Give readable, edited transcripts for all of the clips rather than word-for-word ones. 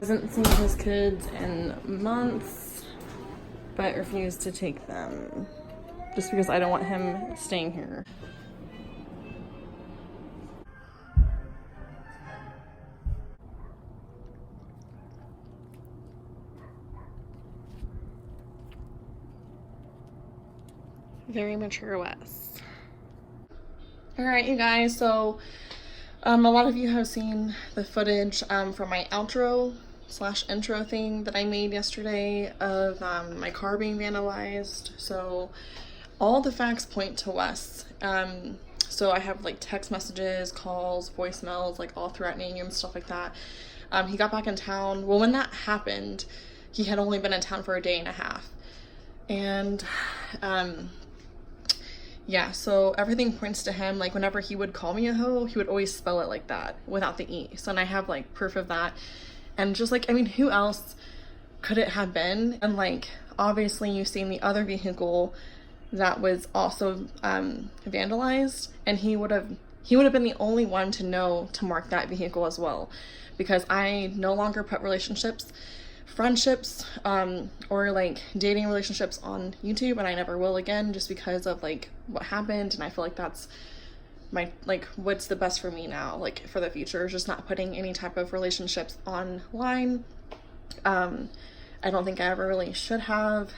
Hasn't seen his kids in months, but refused to take them just because I don't want him staying here. Very mature Wes. Alright, you guys, so a lot of you have seen the footage from my outro / intro thing that I made yesterday of my car being vandalized. So all the facts point to Wes. So I have like text messages, calls, voicemails, like all threatening and stuff like that. He got back in town. Well, when that happened, he had only been in town for a day and a half. And yeah, so everything points to him. Like whenever he would call me a hoe, he would always spell it like that without the E. So, and I have like proof of that. And just like, I mean, who else could it have been? And like, obviously you've seen the other vehicle that was also vandalized, and he would have been the only one to know to mark that vehicle as well, because I no longer put relationships, friendships, or like dating relationships on YouTube, and I never will again, just because of like what happened. And I feel like that's my, like, what's the best for me now, like for the future, is just not putting any type of relationships online. I don't think I ever really should have,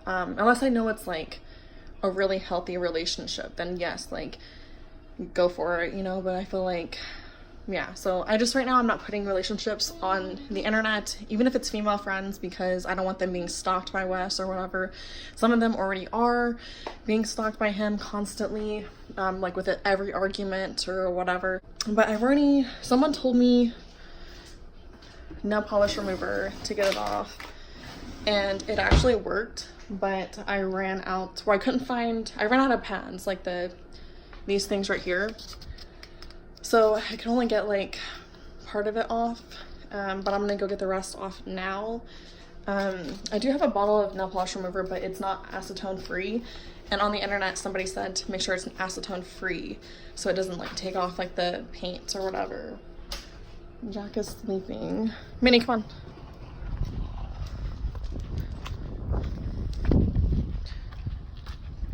unless I know it's like a really healthy relationship, then yes, like go for it, you know. But I feel like, yeah, so I just, right now I'm not putting relationships on the internet, even if it's female friends, because I don't want them being stalked by Wes or whatever. Some of them already are being stalked by him constantly, like with every argument or whatever. But someone told me nail polish remover to get it off, and it actually worked, but I ran out of pads, like these things right here. So I can only get like part of it off, but I'm gonna go get the rest off now. I do have a bottle of nail polish remover, but it's not acetone free. And on the internet, somebody said to make sure it's acetone free, so it doesn't like take off like the paint or whatever. Jack is sleeping. Minnie, come on.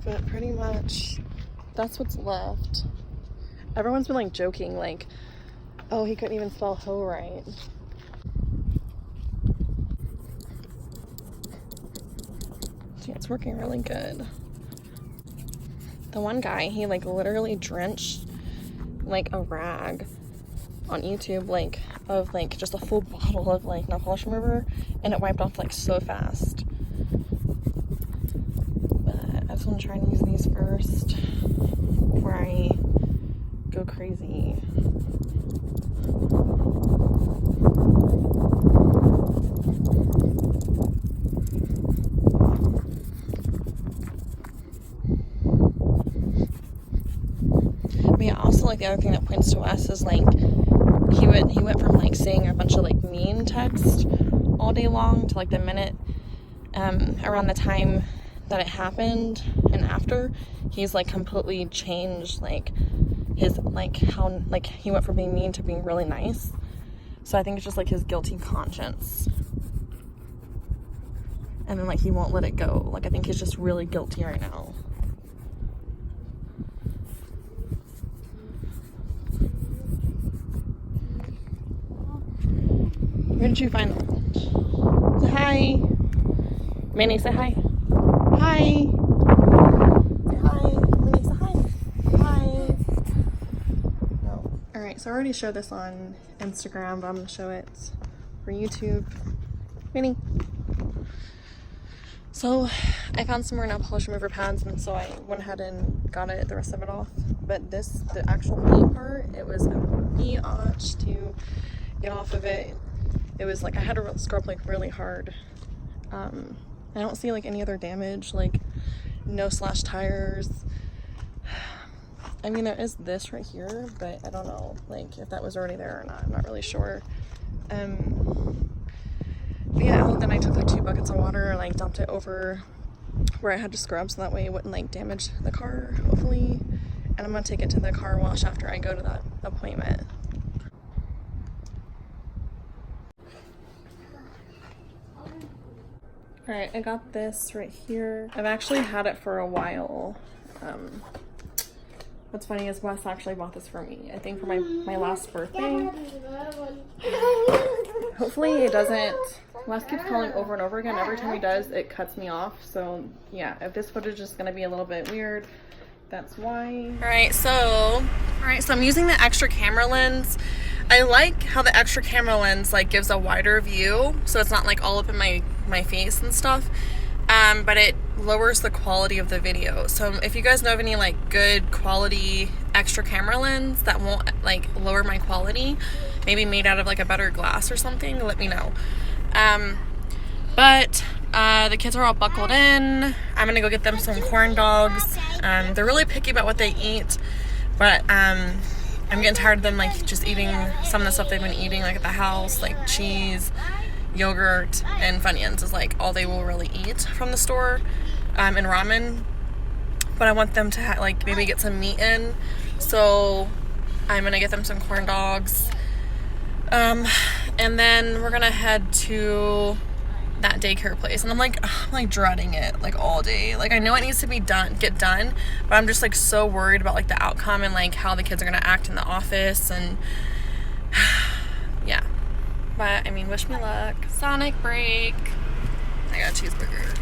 But pretty much that's what's left. Everyone's been like joking, like, oh, he couldn't even spell hoe right. See, it's working really good. The one guy, he like literally drenched like a rag on YouTube, like of like just a full bottle of like nail polish remover, and it wiped off like so fast. But I just want to try and use these first before I go crazy. But yeah, also like the other thing that points to us is like he went from like saying a bunch of like mean text all day long to like the minute around the time that it happened and after, he's like completely changed, like his, like how, like he went from being mean to being really nice. So I think it's just like his guilty conscience, and then like he won't let it go. Like I think he's just really guilty right now. Where did you find them? Say hi. Minnie, say hi. Hi. Say hi. Minnie, say hi. Hi. No. Alright, so I already showed this on Instagram, but I'm going to show it for YouTube. Minnie. So I found some more nail polish remover pads, and so I went ahead and got the rest of it off. But the actual paint part, it was a biatch to get off of it. It was like I had to scrub like really hard. I don't see like any other damage, like no slashed tires. I mean, there is this right here, but I don't know like if that was already there or not. I'm not really sure. But yeah, then I took like 2 buckets of water and like dumped it over where I had to scrub, so that way it wouldn't like damage the car, hopefully. And I'm gonna take it to the car wash after I go to that appointment. All right, I got this right here. I've actually had it for a while. What's funny is Wes actually bought this for me, I think for my last birthday. Hopefully it doesn't, Wes keeps calling over and over again. Every time he does, it cuts me off. So yeah, if this footage is gonna be a little bit weird, that's why. All right, so I'm using the extra camera lens. I like how the extra camera lens like gives a wider view, so it's not like all up in my face and stuff. But it lowers the quality of the video. So if you guys know of any like good quality extra camera lens that won't like lower my quality, maybe made out of like a better glass or something, let me know. But the kids are all buckled in. I'm gonna go get them some corn dogs. They're really picky about what they eat, but I'm getting tired of them like just eating some of the stuff they've been eating like at the house, like cheese, yogurt, and Funyuns is like all they will really eat from the store, and ramen. But I want them to like maybe get some meat in, so I'm gonna get them some corn dogs, and then we're gonna head to that daycare place. And I'm like dreading it like all day. Like I know it needs to be get done, but I'm just like so worried about like the outcome and like how the kids are gonna act in the office, and yeah. But I mean, wish me luck. Sonic break. I got a cheeseburger.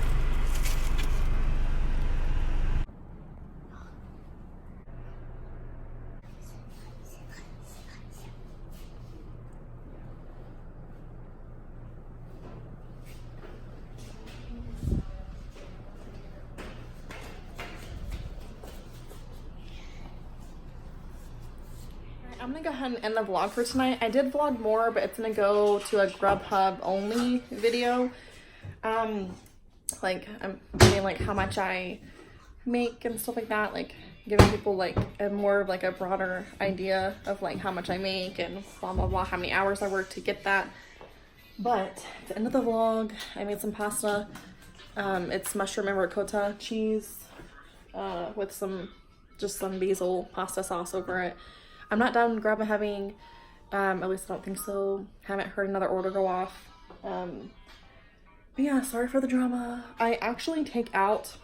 I'm gonna go ahead and end the vlog for tonight. I did vlog more, but it's gonna go to a Grubhub only video. Like I'm getting like how much I make and stuff like that, like giving people like a more of like a broader idea of like how much I make and blah blah blah, how many hours I work to get that. But at the end of the vlog, I made some pasta. It's mushroom and ricotta cheese with some basil pasta sauce over it. I'm not done having, at least I don't think so. Haven't heard another order go off. But yeah, sorry for the drama. I actually take out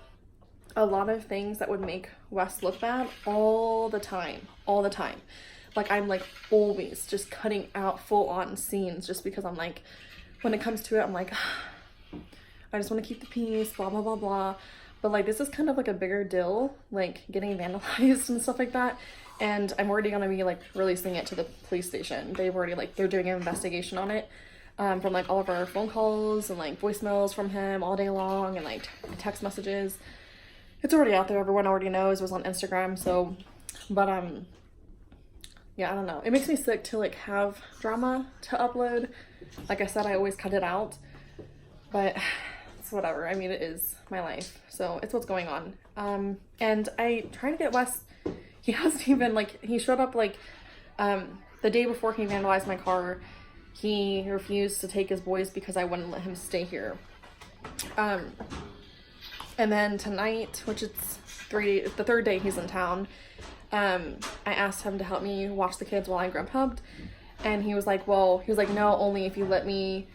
a lot of things that would make Wes look bad all the time. Like I'm like always just cutting out full on scenes just because I'm like, when it comes to it, I'm like, I just want to keep the peace, blah, blah, blah, blah. But like, this is kind of like a bigger deal, like getting vandalized and stuff like that. And I'm already gonna be like releasing it to the police station. They've already like, they're doing an investigation on it, from like all of our phone calls and like voicemails from him all day long and like text messages. It's already out there. Everyone already knows. It was on Instagram. So, but yeah, I don't know. It makes me sick to like have drama to upload. Like I said, I always cut it out, but it's whatever. I mean, it is my life. So it's what's going on. And I try to get Wes. He hasn't even, like, he showed up, like, the day before he vandalized my car. He refused to take his boys because I wouldn't let him stay here. And then tonight, which it's the third day he's in town, I asked him to help me watch the kids while I Grubhubbed. And he was like, no, only if you let me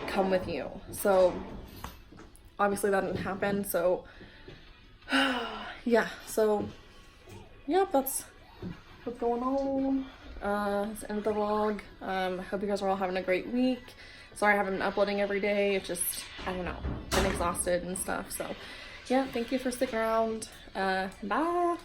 come with you. So, obviously that didn't happen, so, yeah, so... Yep, that's what's going on. It's the end of the vlog. Hope you guys are all having a great week. Sorry I haven't been uploading every day. It's just, I don't know, been exhausted and stuff. So, yeah, thank you for sticking around. Bye!